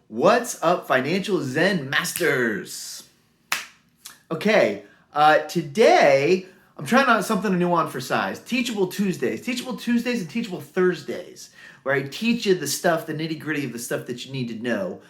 What's up, Financial Zen Masters? Okay, today I'm trying out something new on for size. Teachable Tuesdays and Teachable Thursdays, where I teach you the stuff, the nitty gritty of the stuff that you need to know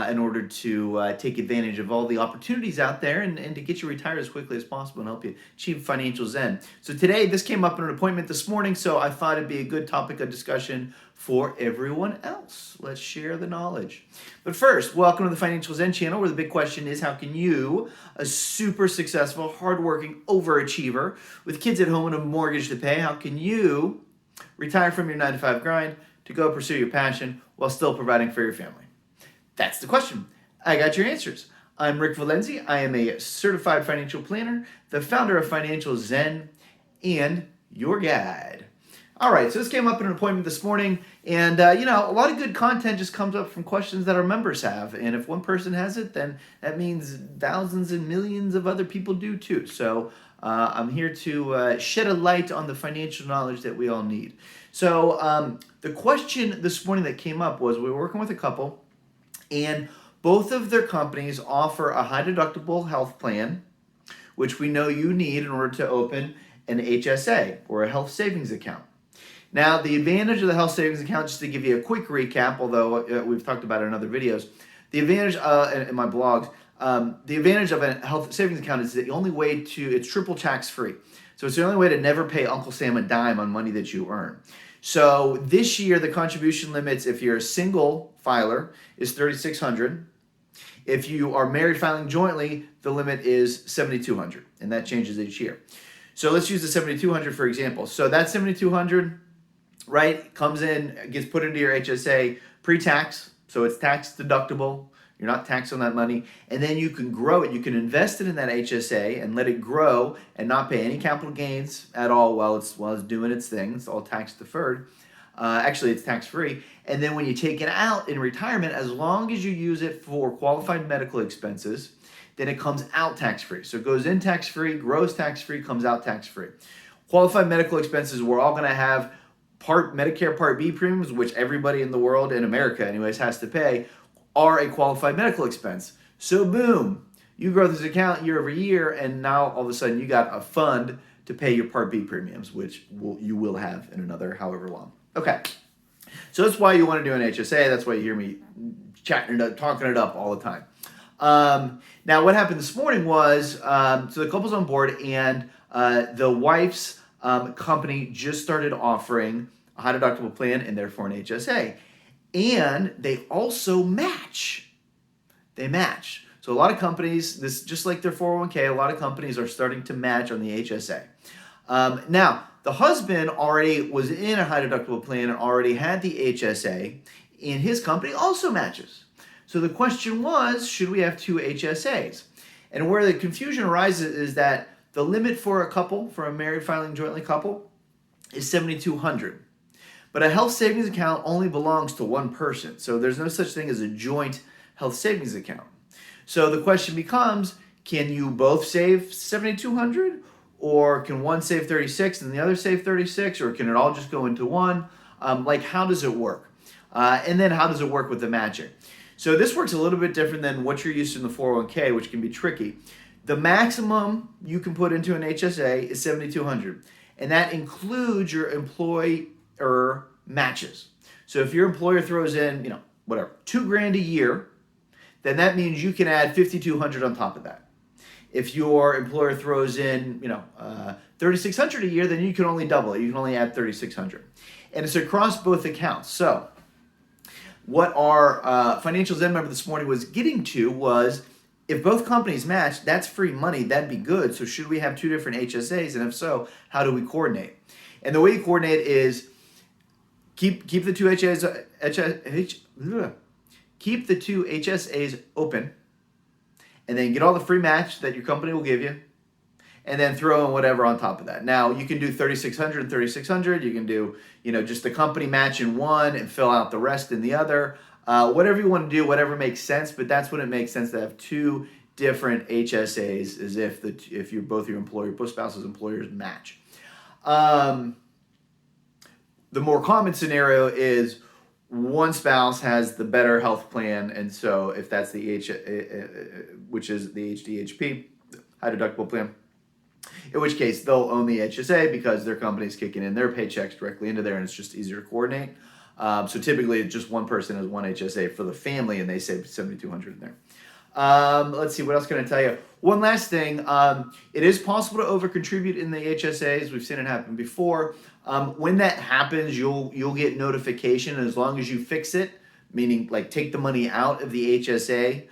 in order to take advantage of all the opportunities out there and to get you retired as quickly as possible and help you achieve financial zen. So today, this came up in an appointment this morning, so I thought it'd be a good topic of discussion for everyone else. Let's share the knowledge. But first, welcome to the Financial Zen channel, where the big question is, how can you, a super successful, hardworking overachiever with kids at home and a mortgage to pay, how can you retire from your 9-to-5 grind to go pursue your passion while still providing for your family? That's the question. I got your answers. I'm Rick Valenzi. I am a certified financial planner, the founder of Financial Zen, and your guide. All right, so this came up in an appointment this morning, and a lot of good content just comes up from questions that our members have. And if one person has it, then that means thousands and millions of other people do too. So I'm here to shed a light on the financial knowledge that we all need. So the question this morning that came up was, we were working with a couple, and both of their companies offer a high deductible health plan, which we know you need in order to open an HSA or a health savings account. Now, the advantage of the health savings account, just to give you a quick recap, although we've talked about it in other videos, the advantage in my blogs, the advantage of a health savings account is the only way it's triple tax free. So it's the only way to never pay Uncle Sam a dime on money that you earn. So this year, the contribution limits, if you're a single filer, is $3,600. If you are married filing jointly, the limit is $7,200, and that changes each year. So let's use the $7,200 for example. So that $7,200, right, comes in, gets put into your HSA pre-tax, so it's tax deductible. You're not taxed on that money, and then you can grow it. You can invest it in that HSA and let it grow and not pay any capital gains at all while it's doing its thing. It's all tax deferred. Actually, it's tax free. And then when you take it out in retirement, as long as you use it for qualified medical expenses, then it comes out tax free. So it goes in tax free, grows tax free, comes out tax free. Qualified medical expenses, we're all going to have Medicare Part B premiums, which everybody in the world, in America anyways, has to pay, are a qualified medical expense. So boom, you grow this account year over year, and now all of a sudden you got a fund to pay your Part B premiums, which you will have in another however long. Okay, so that's why you want to do an HSA. That's why you hear me chatting it up, talking it up all the time. Now what happened this morning was, so the couple's on board, and the wife's company just started offering a high deductible plan and therefore an HSA. And they also match. They match. So a lot of companies, this just like their 401k, a lot of companies are starting to match on the HSA. Now, the husband already was in a high deductible plan and already had the HSA, and his company also matches. So the question was, should we have two HSAs? And where the confusion arises is that the limit for a couple, for a married filing jointly couple, is $7,200. But a health savings account only belongs to one person. So there's no such thing as a joint health savings account. So the question becomes, can you both save $7,200? Or can one save $36 and the other save $36? Or can it all just go into one? How does it work? And then how does it work with the matching? So this works a little bit different than what you're used to in the 401k, which can be tricky. The maximum you can put into an HSA is $7,200. And that includes your employer matches. So if your employer throws in, $2,000 a year, then that means you can add $5,200 on top of that. If your employer throws in, $3,600 a year, then you can only double it. You can only add $3,600. And it's across both accounts. So what our Financial Zen member this morning was getting to was, if both companies match, that's free money. That'd be good. So should we have two different HSAs? And if so, how do we coordinate? And the way you coordinate is keep the two keep the two HSAs open, and then get all the free match that your company will give you, and then throw in whatever on top of that. Now, you can do $3,600 and $3,600. You can do, just the company match in one and fill out the rest in the other. Whatever you want to do, whatever makes sense, but that's when it makes sense to have two different HSAs, as if both spouses' employers match. The more common scenario is one spouse has the better health plan, and so if that's the which is the HDHP, high deductible plan, in which case they'll own the HSA because their company's kicking in their paychecks directly into there, and it's just easier to coordinate. So typically, just one person has one HSA for the family, and they save $7,200 in there. Let's see, what else can I tell you? One last thing, it is possible to over-contribute in the HSAs. We've seen it happen before. When that happens, you'll get notification as long as you fix it, meaning like take the money out of the HSA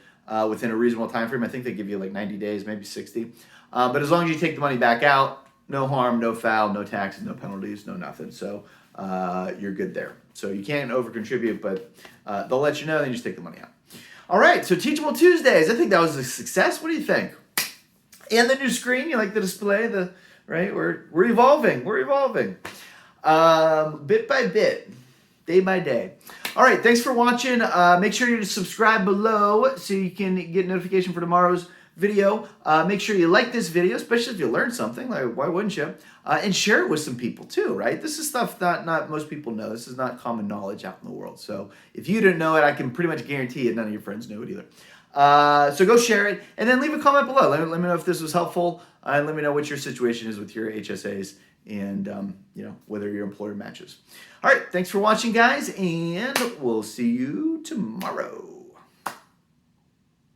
within a reasonable time frame. I think they give you like 90 days, maybe 60. But as long as you take the money back out, no harm, no foul, no taxes, no penalties, no nothing. So you're good there. So you can't over-contribute, but they'll let you know, then you just take the money out. All right, so Teachable Tuesdays. I think that was a success. What do you think? And the new screen, you like the display? Right? We're evolving. We're evolving. Bit by bit, day by day. All right, thanks for watching. Make sure you subscribe below so you can get notification for tomorrow's video. Make sure you like this video, especially if you learned something. Like, why wouldn't you? And share it with some people too, right? This is stuff that not most people know. This is not common knowledge out in the world. So if you didn't know it, I can pretty much guarantee you none of your friends know it either. So go share it and then leave a comment below. Let me know if this was helpful and let me know what your situation is with your HSAs and whether your employer matches. All right, thanks for watching, guys, and we'll see you tomorrow.